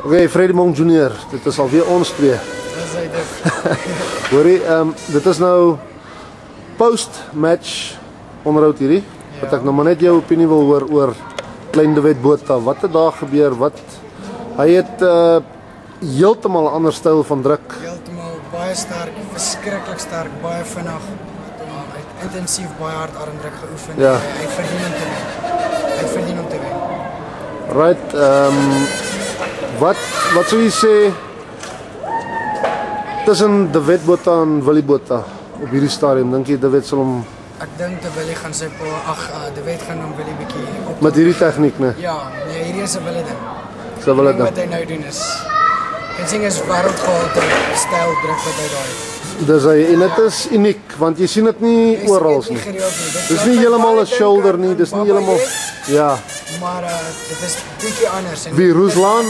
Oké, Fredimong Junior, dit is alweer ons twee. Dis hy dit. Hoorie, dit is nou post-match onderhoud hierdie. Wat ek nou maar net jou opinie wil hoor oor Klein De Wet Botha. Wat het daar gebeur? Hy het heeltemal 'n ander styl van druk. Heeltemal baie sterk, verskriklik sterk, baie vinnig. Hy het intensief baie hard armdruk geoefen. Ja. Hy verdien om te wen. Hy verdien om te wen. Right, wat sou jy sê tussen De Wet Botha en Willie Botha op hierdie stadium? Dink jy De Wet sal hom Ek dink De Willie gaan sy De Wet gaan hom Willie bietjie op. met hierdie tegniek, né? Ja, nee, hierdie is 'n Willie ding. So wil dit. Wat hy nou doen is Hensing is wêreldgehalte styl druk wat hy daai. Dis hy, en dit is uniek want jy sien dit nie oral nie. Dis nie heeltemal 'n shoulder nie, dis nie heeltemal ja. Maar dit is bietjie anders en Wie Ruslan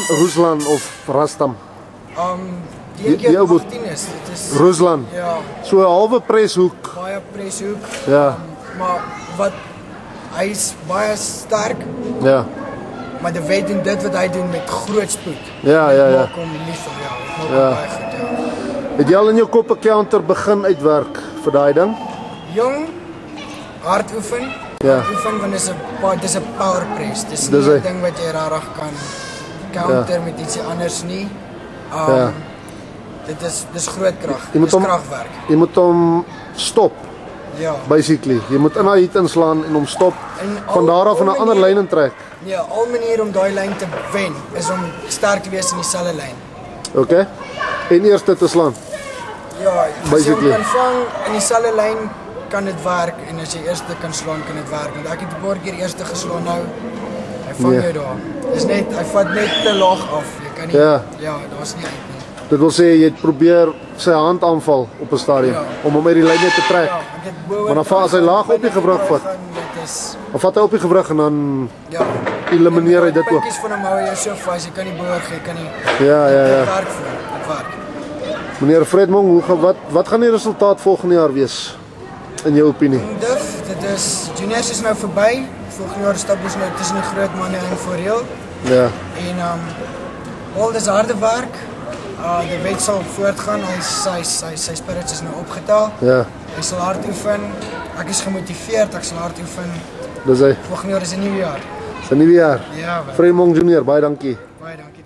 of Rastam? die ou 18 is. Dit is Ruslan. ja, So 'n halwe preshoek. baie preshoek. Ja. Maar wat hy's baie sterk, Ja. maar De Wet doen dit wat hy doen met groot spoed. Ja. Maak hom lief vir jou. Maak hom baie goed, ja. Het jy al in jou kop 'n counter begin uitwerk vir daai ding? Jong, hard oefen. Ja. Oefen want dis 'n power press. Dis Dis nie 'n hy. ding wat jy regtig kan counter met ietsie anders nie. Ja. Dis groot krag. Jy moet Dis hom- kragwerk. Jy moet hom stop Ja. basically. Jy moet in daai hit inslaan en hom stop. En Van daar af in 'n ander manier- lyn intrek. Ja, al manier om daai lyn te wen is om sterk te wees in dieselfde lyn. Okay? En eers dit te slaan. Ja, as jy Basically. hom kan vang in dieselfde lyn kan dit werk en as jy eerste kan slaan kan dit werk. Want ek het 'n paar keer eerste geslaan nou. Hy vang Nee. jou daar. Dis net hy vat net te laag af. Jy kan nie Ja. daar's nie uit nie. Dit wil sê jy het probeer sy hand aanval op 'n stadium Ja. om hom uit die lyn te trek. Ja, ek het bo Maar dan val as hy laag op die gewrig vat. Dit is Dan vat hy op die gewrig en dan ja. elimineer hy dit ook. Puntjies van hom hou jy so vas, jy kan nie behoog, jy kan nie. Ja. Dit werk vir hom. Dit werk. Meneer Fredimong, wat gaan die resultaat volgende jaar wees in jou opinie? Dit is juniors is nou verby. Volgende jaar stap ons nou tussen die groot manne in voor reël. Ja. En al dis harde werk. De Wet sal voortgaan. Sy spirits is nou opgetel. Ja. Hy sal hard oefen. Ek is gemotiveerd, ek sal hard oefen. Dis hy. Volgende jaar is 'n nuwe jaar. Dis 'n nuwe jaar. Ja, Fredimong Junior, baie dankie. baie dankie.